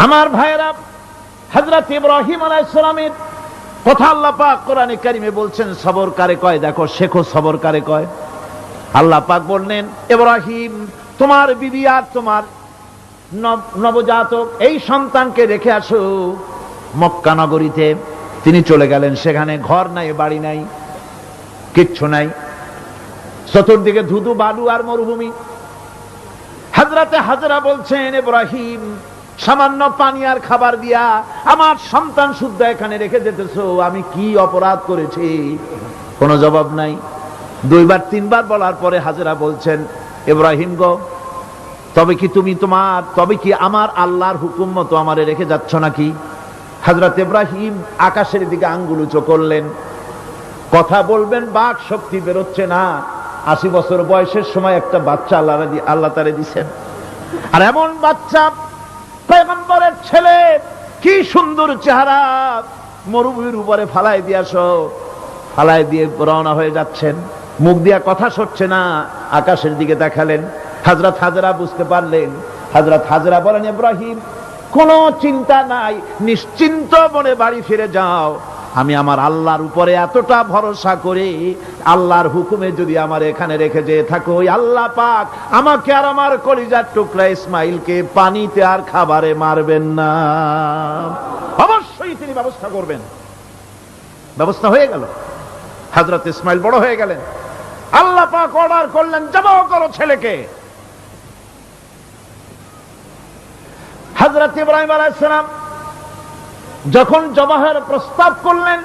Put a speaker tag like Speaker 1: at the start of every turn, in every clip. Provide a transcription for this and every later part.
Speaker 1: আমার ভাইয়েরা, হযরত ইব্রাহিম আলাইহিস সালামের কথা আল্লাহ পাক কোরআনে কারিমে বলছেন সবর কারে কয়, দেখো শেখো সবর কারে কয়। আল্লাহ পাক বললেন, ইব্রাহিম তোমার বিবি আর তোমার নবজাতক এই সন্তানকে রেখে আসো মক্কা নগরীতে। তিনি চলে গেলেন, সেখানে ঘর নাই, বাড়ি নাই, কিচ্ছু নাই, চতুর্দিকে ধুধু বালু আর মরুভূমি। হযরতে হাজরা বলছেন, ইব্রাহিম সামান্য পানি আর খাবার দিয়া আমার সন্তান শুদ্ধ এখানে রেখে যেতেছো, আমি কি অপরাধ করেছি? কোনো জবাব নাই। দুইবার তিনবার বলার পরে হাজরা বলছেন, ইব্রাহিম গো, তবে কি আমার আল্লাহর হুকুম মতো আমারে রেখে যাচ্ছ নাকি? হযরত ইব্রাহিম আকাশের দিকে আঙ্গুল উঁচু করলেন। কথা বলবেন, বাক শক্তি বেরোচ্ছে না। 80 বছর বয়সের সময় একটা বাচ্চা আল্লাহ তারে দিছেন, আর এমন বাচ্চা পয়গম্বরের ছেলে, কি সুন্দর চেহারা, মরুভূমির উপরে ফালাই দিয়ে রওনা হয়ে যাচ্ছেন, মুখ দিয়া কথা সরছে না, আকাশের দিকে দেখালেন। হযরত হাজরা বুঝতে পারলেন। হযরত হাজরা বলেন, ইব্রাহিম কোনো চিন্তা নাই, নিশ্চিন্ত মনে বাড়ি ফিরে যাও। আমি আমার আল্লাহর উপরে এতটা ভরসা করে, আল্লাহর হুকুমে যদি আমার এখানে রেখে যেয়ে থাকো, ওই আল্লাহ পাক আমাকে আর আমার কলিজার টুকরা ইসমাইলকে পানিতে আর খাবারে মারবেন না, অবশ্যই তিনি ব্যবস্থা করবেন। ব্যবস্থা হয়ে গেল। হযরত ইসমাইল বড় হয়ে গেলেন। আল্লাহ পাক অর্ডার করলেন, জবাহ করো ছেলেকে। হযরত ইব্রাহিম আলাইহিস সালাম যখন জবাহের প্রস্তাব করলেন,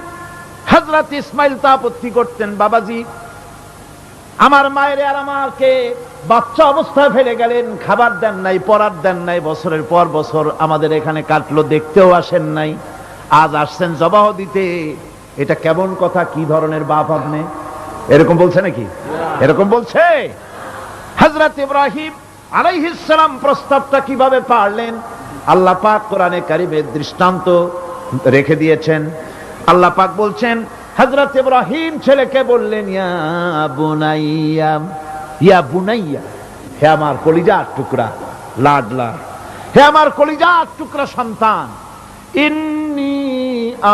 Speaker 1: হযরত ইসমাইল তা আপত্তি করতেন, বাবাজি আমার মায়ের আর আমাকে বাচ্চা অবস্থায় ফেলে গেলেন, খাবার দেন নাই, পরার দেন নাই, বছরের পর বছর আমাদের এখানে কাটলো, দেখতেও আসেন নাই, আজ আসছেন জবাহ দিতে, এটা কেমন কথা? কি ধরনের বাপ আপনি? এরকম বলছে নাকি? এরকম বলছে? হযরত ইব্রাহিম আলাইহিস সালাম প্রস্তাবটা কিভাবে পারলেন? আল্লাহ পাক কোরআনে কারিমে দৃষ্টান্ত রেখে দিয়েছেন। আল্লাহ পাক বলছেন, হযরত ইব্রাহিম ছেলেকে বললেন, ইয়া বুনাইয়া, হে আমার কলিজার টুকরা লাডলা, হে আমার কলিজার টুকরা সন্তান, ইন্নী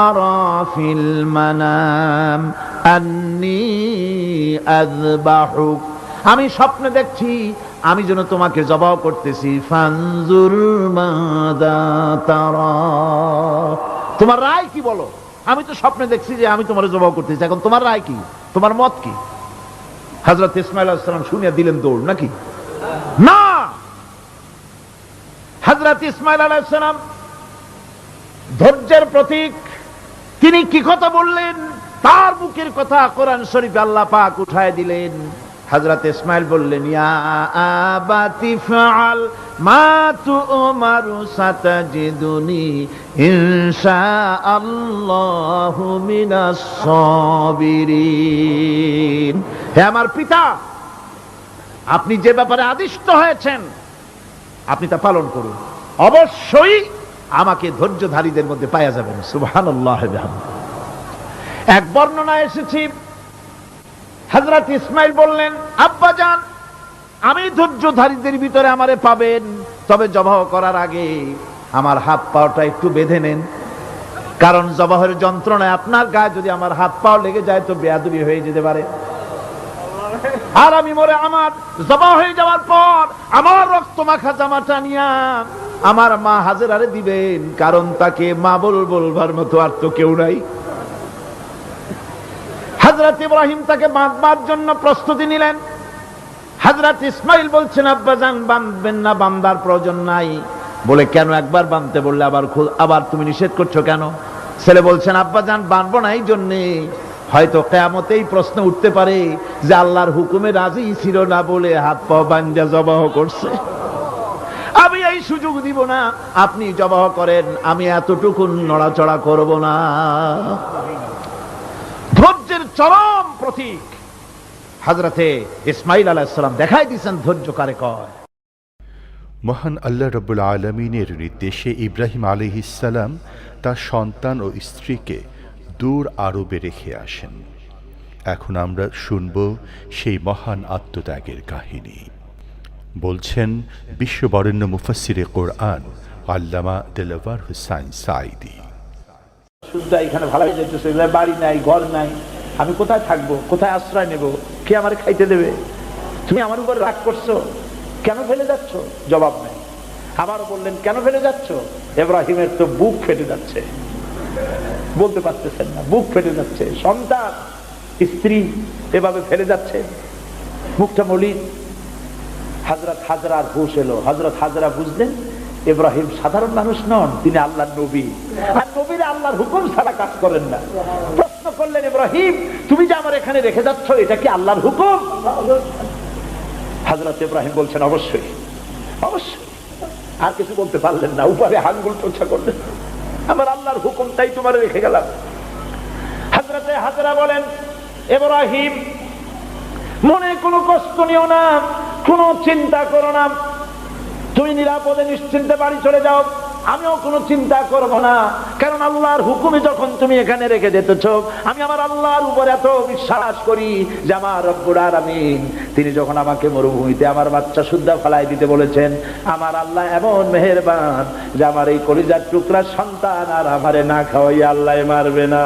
Speaker 1: আরা ফিল মানাম আন্নী আযবাহুক, আমি স্বপ্নে দেখছি আমি যেন তোমাকে জবাহ করতেছি, ফানজুর মাযা তারা, তোমার রায় কি বলো? আমি তো স্বপ্নে দেখছি যে আমি তোমার জবাহ করতেছি, এখন তোমার রায় কি, তোমার মত কি? হযরত ইসমাঈল আলাইহিস সালাম শুনিয়া দিলেন দৌড়, নাকি না? হযরত ইসমাঈল আলাইহিস সালাম ধৈর্যের প্রতীক, তিনি কি কথা বললেন, তার মুখের কথা কোরআন শরীফে আল্লাহ পাক উঠায় দিলেন। হযরত ইসমাঈল বললেন, ইয়া আবাতি ফাআল মা তু'মারু সাতাজিদুনি ইনশাআল্লাহু মিনাস সাবিরিন, হে আমার পিতা, আপনি যে ব্যাপারে আদিষ্ট হয়েছেন আপনি তা পালন করুন, অবশ্যই আমাকে ধৈর্যধারীদের মধ্যে পাওয়া যাবেন। সুবহানাল্লাহ। এক বর্ণনায় এসেছে, হযরত ইসমাঈল বললেন, আব্বাজান আমি ধৈর্যধারীদের ভিতরে আমারে পাবেন, তবে জবাহ করার আগে আমার হাত পাওটা একটু বেঁধে নেন, কারণ জবাহের যন্ত্রণায় আপনার গায়ে যদি আমার হাত পাও লেগে যায় তো বেয়াদবি হয়ে যেতে পারে, আর আমি মরে আমার জবাহ হয়ে যাওয়ার পর আমার রক্ত মাখা জামাটা নিয়া আমার মা হাজেরারে দিবেন, কারণ তাকে মা বলবার মতো আর তো কেউ নাই। হযরত ইব্রাহিম তাকে বাঁধবার জন্য প্রস্তুতি নিলেন। হযরত ইসমাঈল বলছেন, আব্বাজান বাঁধবেন না, বাঁধার প্রয়োজন নাই। বলে, কেন? একবার বাঁধতে বললে আবার তুমি নিষেধ করছো কেন? ছেলে বলছেন, আব্বাজান বাঁধবো না এই জন্যে, হয়তো কিয়ামতেই প্রশ্ন উঠতে পারে যে আল্লাহর হুকুমে রাজি ছিল না বলে হাত পা বাঁধা জবাহ করছে, আমি এই সুযোগ দিব না, আপনি জবাহ করেন, আমি এতটুকু নড়াচড়া করব না। ধৈর্যের চরম প্রতীক হযরতে ইসমাঈল আলাইহিস সালাম দেখাই দিয়েছেন ধৈর্য কারে কয়।
Speaker 2: মহান আল্লাহ রাব্বুল আলামিনের নির্দেশে ইব্রাহিম আলাইহিস সালাম তার সন্তান ও স্ত্রীকে দূর আরবে রেখে আসেন। এখন আমরা শুনব সেই মহান আত্মত্যাগের কাহিনী। বলছেন বিশ্ববরেণ্য মুফাসসিরে কোরআন আল্লামা দেলাওয়ার হোসাইন সাঈদী।
Speaker 1: শুদ্ধ এখানে ভালো যেতেছে, বাড়ি নাই, ঘর নাই, আমি কোথায় থাকবো, কোথায় আশ্রয় নেব, কে আমার খাইতে দেবে? তুমি আমার উপর রাগ করছো, কেন ফেলে যাচ্ছ? জবাব নেই। আবারও বললেন, কেন ফেলে যাচ্ছ? ইব্রাহিমের তো বুক ফেটে যাচ্ছে, বলতে পারতেছেন না, বুক ফেটে যাচ্ছে। সন্তান, স্ত্রী এভাবে ফেলে যাচ্ছে, মুখটা মলিন। হযরত হাজরার হুঁশ এলো। হযরত হাজরা বুঝলেন ইব্রাহিম সাধারণ মানুষ নন, তিনি আল্লাহর নবী, আর নবীরা আল্লাহর হুকুম ছাড়া কাজ করেন না। প্রশ্ন করলেন, ইব্রাহিম তুমি যে আমার এখানে রেখে যাচ্ছ, এটা কি আল্লাহর হুকুম? হযরত ইব্রাহিম বলছেন, অবশ্যই অবশ্যই। আর কিছু বলতে পারলেন না, উপরে আঙ্গুল টোছা করলেন, আমার আল্লাহর হুকুম, তাই তোমার রেখে গেলাম। হযরতে হাজরা বলেন, ইব্রাহিম মনে কোনো কষ্ট নিও না, কোনো চিন্তা করো না, তুমি নিরাপদে নিশ্চিন্তে বাড়ি চলে যাও, আমিও কোনো চিন্তা করব না। কারণ আল্লাহর হুকুমে যখন তুমি এখানে রেখে যেতেছ, আমি আমার আল্লাহর উপর এত বিশ্বাস করি যে আমার রব্বুল আলামিন তিনি যখন আমাকে মরুভূমিতে আমার বাচ্চা সুদ্ধা ফেলাই দিতে বলেছেন, আমার আল্লাহ এমন মেহেরবান যে আমার এই কলিজার টুকরা সন্তান আর আমারে না খাওয়াই আল্লাহ মারবে না।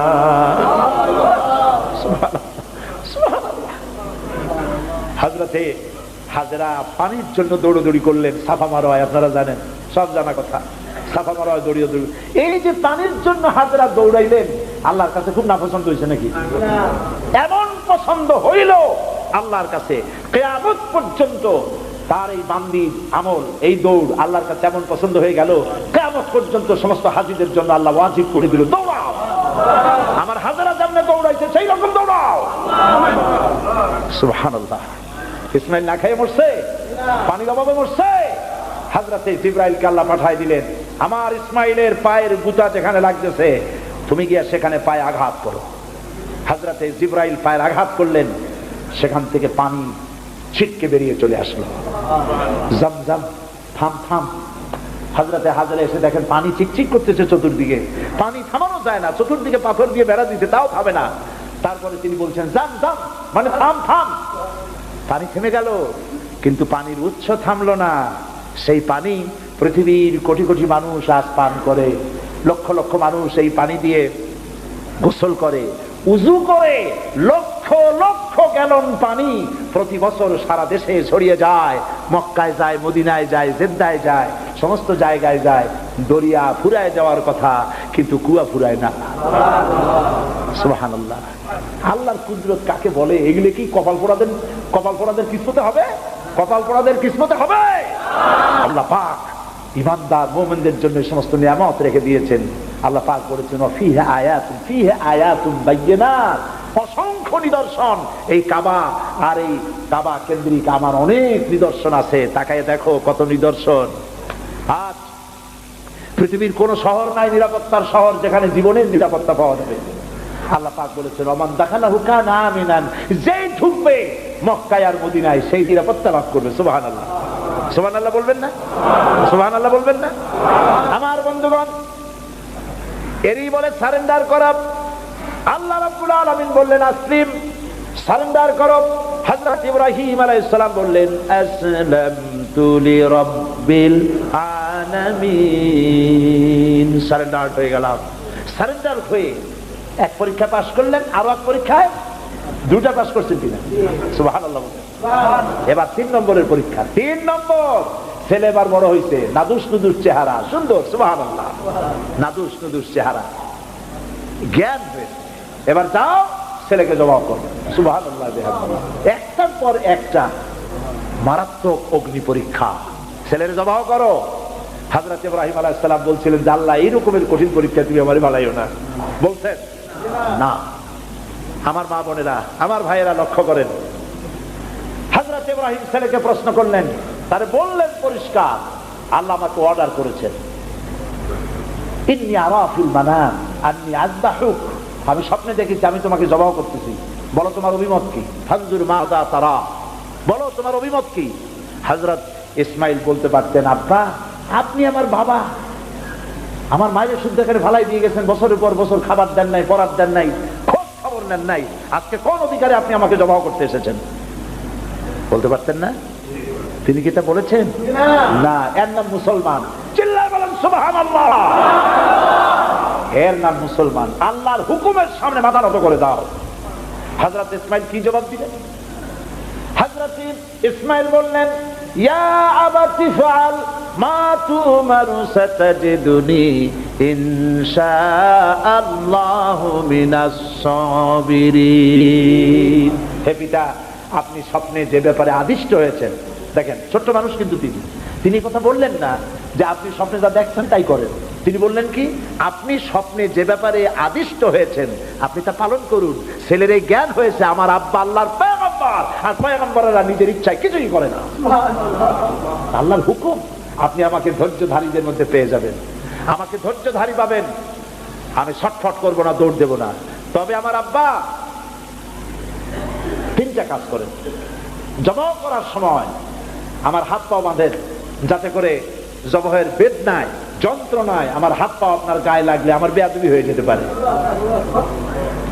Speaker 1: হযরতে হাজরা পানির জন্য দৌড়দৌড়ি করলেন। সাফা মারোয় আপনারা জানেন, সব জানা কথা, সাফা মারোয় দৌড়িয়ে দৌড়ি। এই যে পানির জন্য হাজরা দৌড়াইলেন, আল্লাহর কাছে খুব নাপছন্দ হয়েছে নাকি? এমন পছন্দ হইল আল্লাহর কাছে, কিয়ামত পর্যন্ত তার এই বান্দির আমল, এই দৌড় আল্লাহর কাছে এমন পছন্দ হয়ে গেল, কিয়ামত পর্যন্ত সমস্ত হাজীদের জন্য আল্লাহ ওয়াজিব করে দিল, দৌড়াও, আমার হাজরা যেমন দৌড়াইছে সেই রকম দৌড়াও। সুবহানাল্লাহ। ইসমাইল না খেয়ে মরছে, পানির অভাবে মরছে। হযরতে জিবরাইলকে আল্লাহ পাঠায় দিলেন, আমার ইসমাইলের পায়ের গুতা যেখানে লাগতেছে তুমি গিয়ে সেখানে পায়ে আঘাত করো। হযরতে জিবরাইল পায়ের আঘাত করলেন, সেখান থেকে পানি ছিটকে বেরিয়ে চলে আসলো। জমজম, থাম থাম। হযরতে হাজরা এসে দেখেন পানি চিকচিক করতেছে চতুর্দিকে, পানি থামানো যায় না, চতুর্দিকে পাথর দিয়ে বেড়া দিতে, তাও থামে না। তারপরে তিনি বলছেন জাম জাম, মানে থাম থাম। পানি থেমে গেল, কিন্তু পানির উৎস থামলো না। সেই পানি পৃথিবীর কোটি কোটি মানুষ আজ পান করে, লক্ষ লক্ষ মানুষ এই পানি দিয়ে গোসল করে, উযু করে। লক্ষ লক্ষ গ্যালন পানি প্রতি বছর সারা দেশে ছড়িয়ে যায়, মক্কায় যায়, মদিনায় যায়, জেদ্দায় যায়, সমস্ত জায়গায় যায়। দরিয়া ফুরায় যাওয়ার কথা, কিন্তু কুয়া ফুরায় না। সুবহানাল্লাহ। আল্লাহর কুদরত কাকে বলে? এগুলো কি কপাল পোড়াদের কিসমতে হবে? কপাল পোড়াদের কিসমতে হবে? আল্লাহ পাক ঈমানদার মুমিনদের জন্য সমস্ত নিয়ামত রেখে দিয়েছেন। আল্লাহ পাক বলেছেন, ফিহা আয়াতুন বায়্যিনাত, অসংখ্য নিদর্শন। এই কাবা আর এই কাবা কেন্দ্রিক আমার অনেক নিদর্শন আছে, তাকায় দেখো কত নিদর্শন। আজ পৃথিবীর কোন শহর নাই নিরাপত্তার শহর যেখানে জীবনের নিরাপত্তা পাওয়া যাবে। আল্লাহ পাক বলেছেন, ওমান দাখালাহু কানা আমিনান, যেই ঢুকবে মক্কায় আর মদিনায় সেই নিরাপত্তা লাভ করবে। সুবহানাল্লাহ, সুবহানাল্লাহ বলবেন না? সুবহানাল্লাহ বলবেন না? আমার বন্ধুগণ, এরই বলে সারেন্ডার করা। আল্লাহ রাব্বুল আলামিন বললেন আসলিম, সারেন্ডার করো। হযরত ইব্রাহিম আলাইহিস সালাম বললেন আসলামতু লিরাব্বিল আলামিন, সারেন্ডার হয়ে গেলাম। সারেন্ডার হয়ে এক পরীক্ষা পাস করলেন, আরো এক পরীক্ষায় দুটা পাস করছেন কিনা? সুবহানাল্লাহ। এবার 3 নম্বরের পরীক্ষা, 3 নম্বর। ছেলে এবার বড় হয়েছে, নাদুস নুদুস চেহারা, সুন্দর, সুবহানাল্লাহ, নাদুস নুদুস চেহারা, জ্ঞান হয়েছে। এবার যাও ছেলেকে জবাব করো। সুবহানাল্লাহ। একটার পর একটা মারাত্মক অগ্নি পরীক্ষা, ছেলের জবাব করো। হযরত ইব্রাহিম আলাইহিস সালাম বলছিলেন যে আল্লাহ এই রকমের কঠিন পরীক্ষা তুমি আমারে বানাইও না। বলছেন না। আমার মা বোনেরা, আমার ভাইয়েরা লক্ষ্য করেন, হযরত ইব্রাহিম ছেলেকে প্রশ্ন করলেন, তারে বললেন পরিষ্কার, আল্লাহ আমাকে অর্ডার করেছেন, ইন্নী আরা ফিল মানাম আন্নী আযবাহুক, আমি স্বপ্নে দেখেছি আমি তোমাকে জবাহ করতেছি, বলো তোমার অভিমত কি? ফানজুর মাযা তারা, বলো তোমার অভিমত কি? হযরত ইসমাইল বলতে পারতেন, আব্বা আপনি আমার বাবা, আমার মায়ের শুদ্ধ করে ভালাই দিয়ে গেছেন, বছরের পর বছর খাবার দেন নাই, পরার দেন নাই, খোঁজ খবর নেন নাই, আজকে কোন অধিকারে আপনি আমাকে জবাহ করতে এসেছেন? বলতে পারতেন না? তিনি কি তা বলেছেন? না। এর নাম মুসলমান। চিল্লায় বলেন সুবহানাল্লাহ। এর নাম মুসলমান। আল্লাহর হুকুমের সামনে মাথা নত করে দাও। হযরত ইসমাঈল কি জবাব দিলেন? হযরত ইসমাঈল বললেন, ইয়া আবাতি ফাআল মা তুমারু সাতাজিদুনি ইনশাআল্লাহু মিনাস সাবিরিন। হে পিতা, আপনি স্বপ্নে যে ব্যাপারে আদিষ্ট হয়েছেন, দেখেন ছোট্ট মানুষ কিন্তু তিনি কথা বললেন না যে আপনি স্বপ্নে যা দেখছেন তাই করেন। তিনি বললেন কি, আপনি স্বপ্নে যে ব্যাপারে আদিষ্ট হয়েছেন আপনি তা পালন করুন। ছেলের এই জ্ঞান হয়েছে আমার আব্বা আল্লাহর পয়গম্বর, আর পয়গম্বররা নিজের ইচ্ছায় কিছুই করে না। আল্লাহর হুকুম। আপনি আমাকে ধৈর্যধারীদের মধ্যে পেয়ে যাবেন, আমাকে ধৈর্যধারী পাবেন। আমি ছটফট করবো না, দৌড় দেব না। তবে আমার আব্বা তিনটা কাজ করেন। জবাহ করার সময় আমার হাত পা বাঁধেন, যাতে করে জবাহের বেদনায় যন্ত্রণায় আমার হাত পা আপনার গায়ে লাগলে আমার বেয়াদবি হয়ে যেতে পারে।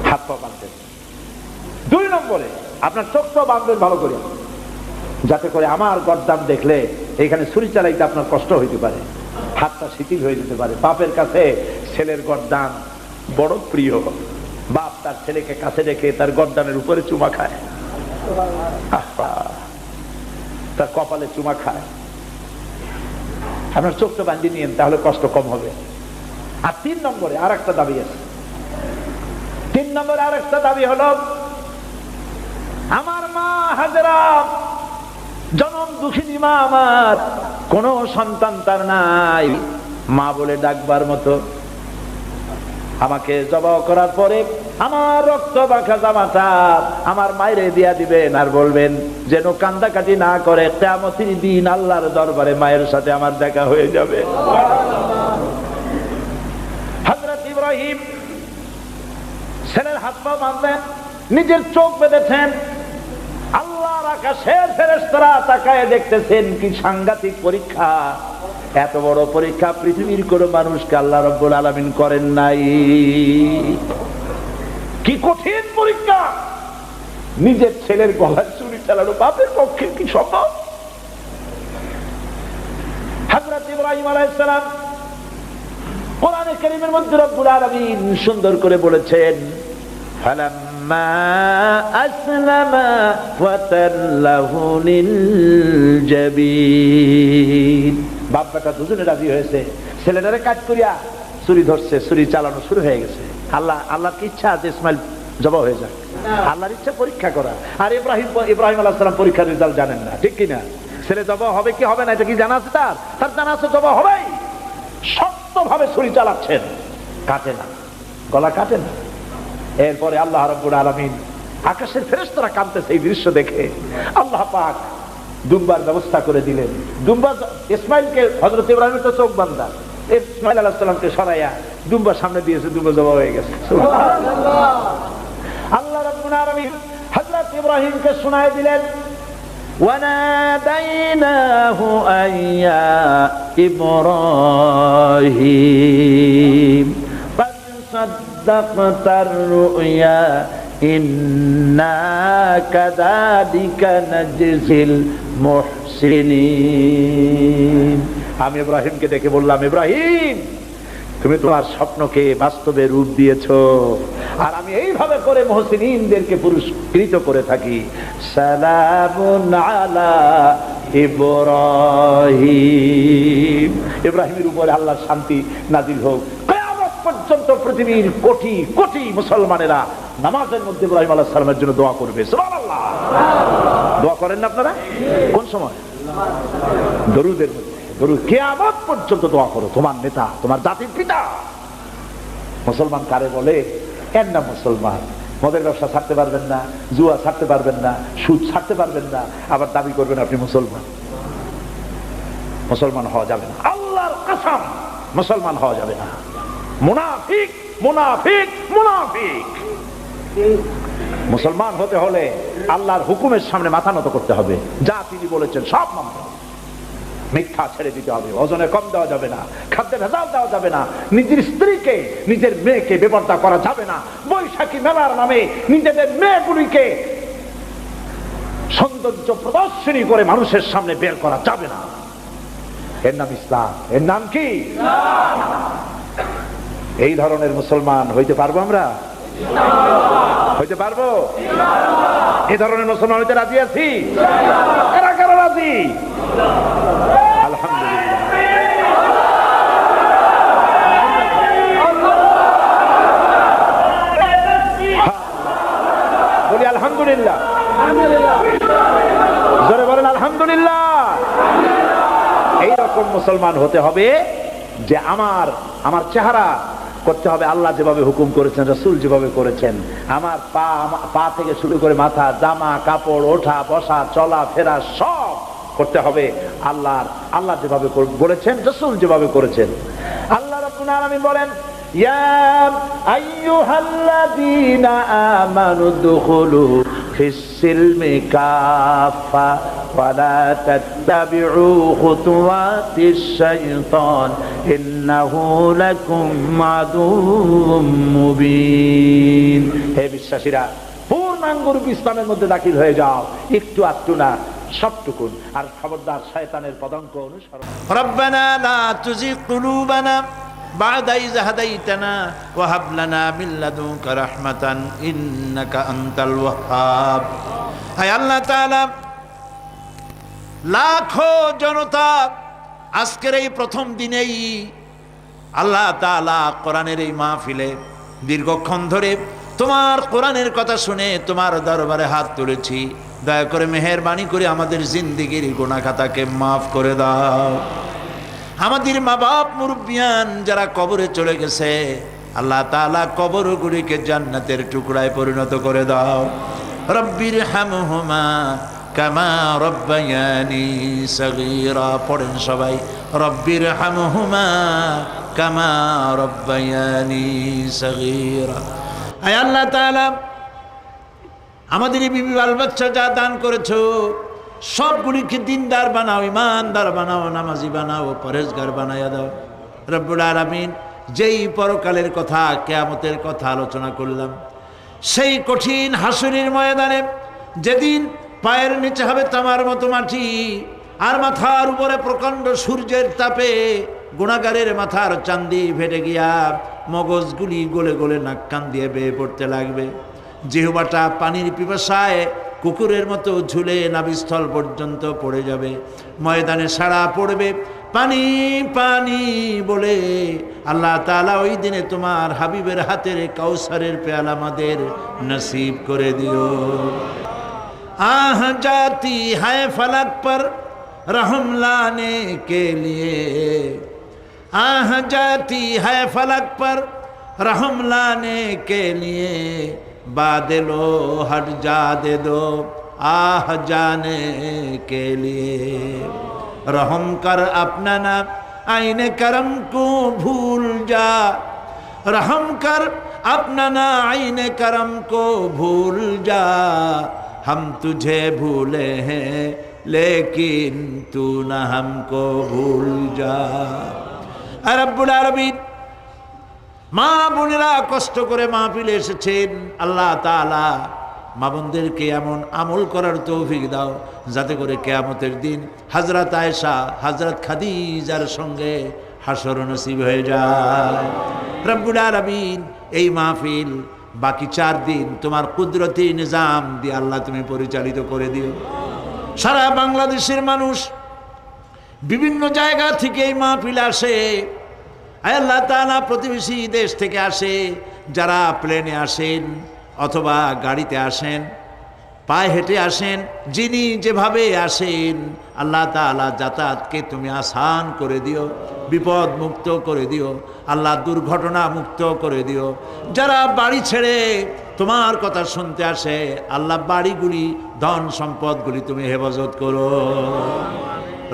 Speaker 1: হাত পা বাঁধবেন। 2 নম্বরে আপনার চোখটাও বাঁধবেন ভালো করে, যাতে করে আমার গর্দান দেখলে এখানে ছুরি চালাইতে আপনার কষ্ট হইতে পারে, হাতটা শিথিল হয়ে যেতে পারে। বাপের কাছে ছেলের গর্দান বড় প্রিয়। বাপ তার ছেলেকে কাছে রেখে তার গর্দানের উপরে চুমা খায়, তার কপালে চুমা খায়। আপনার চোখটা বাঁধিয়ে নিয়েন, তাহলে কষ্ট কম হবে। আর 3 নম্বরে আর একটা দাবি আছে। 3 নম্বরে আর একটা দাবি হলো, আমার মা হাজেরা জনম দুঃখিনী মা, আমার কোন সন্তান তার নাই, মা বলে ডাকবার মতো। আমাকে জবাহ করার পরে আমার রক্ত মাখা জামাটা আমার মায়েরে দিয়া দিবেন, আর বলবেন যেন কান্দাকাটি না করে। কিয়ামতের দিন আল্লাহর দরবারে মায়ের সাথে আমার দেখা হয়ে যাবে। হযরত ইব্রাহিম ছেলের হাত পা বাঁধলেন, নিজের চোখ বেঁধেছেন। আল্লাহর আকাশের ফেরেশতারা তাকায় দেখতেছেন কি সাংঘাতিক পরীক্ষা। এত বড় পরীক্ষা পৃথিবীর কোন মানুষকে আল্লাহ রাব্বুল আলামিন করেন নাই। কি কঠিন পরীক্ষা! নিজের ছেলের গলায় ছুরি চালানো বাপের পক্ষে কি সম্ভব? হযরত ইব্রাহিম আলাইহিস সালাম কোরআনে কারীমের মধ্যে রব্বুল আলামিন সুন্দর করে বলেছেন, ফালাম্মা আসলামা ওয়া তাল্লাহু লিল জাবিন। বাপ বেটা দুজনে রাজি হয়েছে, ছেলেটারে কাট করিয়া ছুরি ধরছে, ছুরি চালানো শুরু হয়ে গেছে। আল্লাহর কি ইচ্ছা আছে ইসমাইল জবাহ হয়ে যায়? আল্লাহর ইচ্ছা পরীক্ষা করা। আর ইব্রাহিম আলাইহিস সালাম পরীক্ষার রেজাল্ট জানেন না, ঠিক কিনা? ছেলে জবাহ হবে কি হবে না এটা কি জানা আছে? তার জানা আছে জবাহ হবেই। শক্তভাবে ছুরি চালাচ্ছেন, কাটে না, গলা কাটে না। এরপরে আল্লাহ রাব্বুল আলামিন, আকাশের ফেরেশতারা কাঁদতেছে এই দৃশ্য দেখে। আল্লাহ পাক দুম্বার ব্যবস্থা করে দিলেন। দুম্বা ইসমাইলকে, হযরত ইব্রাহিমের তো চোখ বাঁধা, ইসমাইল আলাইহিস সালামকে সরাইয়া দুম্বার সামনে দিয়েছে, দুম্বা জবাহ হয়ে গেছে। সুবহানাল্লাহ। আল্লাহ রাব্বুল আলামিন হযরত ইব্রাহিমকে শোনায় দিলেন, ওয়ানাদাইনাহু আইয়া ইব্রাহিম ক্বাদ সাদ্দাকতার রুয়া ইন্না কাযালিকা নাজজিল মুহসিনিন। আমি ইব্রাহিমকে ডেকে বললাম, ইব্রাহিম তুমি তোমার স্বপ্নকে বাস্তবে রূপ দিয়েছো, আর আমি এইভাবে করে মুহসিনিনদেরকে পুরস্কৃত করে থাকি। সালামুন আলা ইব্রাহিম। ইব্রাহিমের উপরে আল্লাহর শান্তি নাজিল হোক। কিয়ামত পর্যন্ত পৃথিবীর কোটি কোটি মুসলমানেরা নামাজের মধ্যে ইব্রাহিম আলাইহিস সালামের জন্য দোয়া করবে। সুবহানাল্লাহ। দোয়া করেন না আপনারা? কোন সময়? দরুদের মধ্যে। কিয়ামত পর্যন্ত দোয়া করো, তোমার নেতা, তোমার জাতির পিতা। মুসলমান কারে বলে? এর নাম মুসলমান। মদের ব্যবসা ছাড়তে পারবেন না, জুয়া ছাড়তে পারবেন না, সুদ ছাড়তে পারবেন না, আবার দাবি করবেন আপনি মুসলমান। মুসলমান হওয়া যাবে না, আল্লাহর কসম মুসলমান হওয়া যাবে না। মুনাফিক, মুনাফিক, মুনাফিক। মুসলমান হতে হলে আল্লাহর হুকুমের সামনে মাথা নত করতে হবে। যা তিনি বলেছেন সব মানতে হবে। মিথ্যা ছেড়ে দিতে হবে, ওজনে কম দেওয়া যাবে না, খাদ্যে ভেজাল দেওয়া যাবে না, নিজের স্ত্রীকে, নিজের মেয়েকে বেপরদা করা যাবে না, বৈশাখী মেলার নামে নিজেদের মেয়েগুলিকে সৌন্দর্য প্রদর্শনী করে মানুষের সামনে বের করা যাবে না। এর নাম ইসলাম। এর নাম কি? এই ধরনের মুসলমান হইতে পারবো আমরা? হইতে পারবো? এই ধরনের মুসলমান হইতে রাজি আছি? কারা কারা রাজি? আলহামদুলিল্লাহ। বলি আলহামদুলিল্লাহ। জোরে বলেন আলহামদুলিল্লাহ। এইরকম মুসলমান হতে হবে যে আমার চেহারা করতে হবে আল্লাহ যেভাবে হুকুম করেছেন, রাসূল যেভাবে করেছেন। আমার পা থেকে শুরু করে মাথা, জামা কাপড়, ওঠা বসা, চলা ফেরা সব করতে হবে আল্লাহ যেভাবে বলেছেন, রাসূল যেভাবে করেছেন। আল্লাহ রাব্বুল আলামিন বলেন, ইয়া আইয়ুহাল্লাযীনা আমানু দুখুলু ফিস-সিলমি কাফা ওয়ালা তাত্তাবিউ খুতুওয়াতিশ শাইতান ইন্নাহু লাকুম আদুউম মুবিন। হে বিশ্বাসীরা, পূর্ণাঙ্গরূপ ইসলামের মধ্যে দাখিল হয়ে যাও, একটু আধটু না, সবটুকুন। আর খবরদার শয়তানের পদাঙ্ক অনুসরণ। রব্বানা লা তুযিগ কুলুবানা বা'দা ইয হাদাইতানা ওয়া হাব লানা মিন লাদুনকা রাহমাতান ইন্নাকা আনতাল ওয়াহ্হাব। হে আল্লাহ তাআলা, লাখো জনতা আজকের এই প্রথম দিনেই আল্লাহ তাআলা কোরআনের এই মাহফিলে দীর্ঘক্ষণ ধরে তোমার কোরআনের কথা শুনে তোমার দরবারে হাত তুলেছি। দয়া করে মেহেরবানি করে আমাদের জিন্দেগির গুনাহ খাতাকে মাফ করে দাও। আমাদের মা বাপ মুরব্বিয়ান যারা কবরে চলে গেছে, আল্লাহ তাআলা কবরগুলিকে জান্নাতের টুকরায় পরিণত করে দাও। রব্বির হামহুমা কামা রব্বায়ানি সগীরা। পড়েন সবাই, রব্বির হামহুমা কামা রব্বায়ানি সগীরা। আয় আল্লাহ তাআলা, আমাদের এই বিবি বাল বাচ্চা যা দান করেছো সবগুলিকে দিনদার বানাও, ইমানদার বানাও, নামাজি বানাও, পরেজগার বানাইয়া দাও। রব্বুল আলামিন, যেই পরকালের কথা, কিয়ামতের কথা আলোচনা করলাম, সেই কঠিন হাসরের ময়দানে যেদিন পায়ের নিচে হবে তামার মতো মাটি, আর মাথার উপরে প্রকাণ্ড সূর্যের তাপে গুনাহগারের মাথার চান্দি ফেটে গিয়া মগজগুলি গলে গলে নাক কান দিয়ে বেয়ে পড়তে লাগবে। জিহ্বাটা পানির পিপাসায় কুকুরের মতো ঝুলে নাভিস্থল পর্যন্ত পড়ে যাবে। ময়দানে সাড়া পড়বে, পানি পানি বলে। আল্লাহ তাআলা ওই দিনে তোমার হাবিবের হাতের কাউসারের পেয়ালা আমাদের নসিব করে দিও। আহ জাতি হ্যায় ফলক পর রহম লানে কে লিয়ে, আহ জাতি হ্যায় ফলক পর রহম লানে কে লিয়ে, बादलो हट जा दे दो आह जाने के लिए। रहम कर अपना ना आईने करम को भूल जा, रहम कर अपना ना आईने करम को भूल जा। हम तुझे भूले हैं लेकिन तू न हमको भूल जा। रब्बुल आलमीन, মা বোনেরা কষ্ট করে মাহফিলে এসেছেন, আল্লাহ তাআলা মা বোনদেরকে এমন আমল করার তৌফিক দাও যাতে করে কিয়ামতের দিন হযরত আয়েশা, হযরত খাদিজার সঙ্গে হাসর নসিব হয়ে যায়। রব্বুল আলামিন, এই মাহফিল বাকি 4 দিন তোমার কুদরতি নিজাম দিয়ে আল্লাহ তুমি পরিচালিত করে দিও। সারা বাংলাদেশের মানুষ বিভিন্ন জায়গা থেকে এই মাহফিলে আসে। আল্লাহ তাআলা প্রতিবেশী দেশ থেকে আসে, যারা প্লেনে আসেন অথবা গাড়িতে আসেন, পায়ে হেঁটে আসেন, যিনি যেভাবে আসেন, আল্লাহ তাআলা যাতায়াতকে তুমি আসান করে দিও, বিপদ মুক্ত করে দিও, আল্লাহ দুর্ঘটনা মুক্ত করে দিও। যারা বাড়ি ছেড়ে তোমার কথা শুনতে আসে, আল্লাহ বাড়িগুলি, ধন সম্পদগুলি তুমি হেফাজত করো।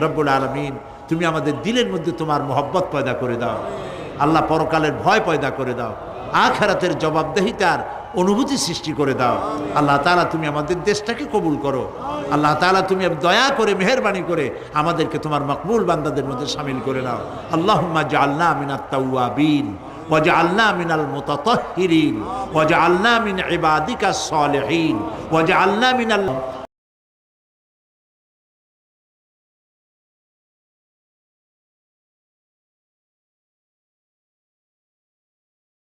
Speaker 1: রব্বুল আলামিন, তুমি আমাদের দিলের মধ্যে তোমার মহব্বত পয়দা করে দাও। আল্লাহ, পরকালের ভয় পয়দা করে দাও, আখিরাতের জবাবদিহিতার অনুভূতি সৃষ্টি করে দাও। আল্লাহ তাআলা, তুমি আমাদের দেশটাকে কবুল করো। আল্লাহ তাআলা, তুমি দয়া করে মেহেরবানি করে আমাদেরকে তোমার মকবুল বান্দাদের মধ্যে শামিল করে নাও। আল্লাহুম্মা জাআলনা মিনাত তাওয়াবিন ওয়াজআলনা মিনাল মুতাতাহহিরিন ওয়াজআলনা মিন ইবাদিকাস সালিহিন ওয়াজআলনা মিনাল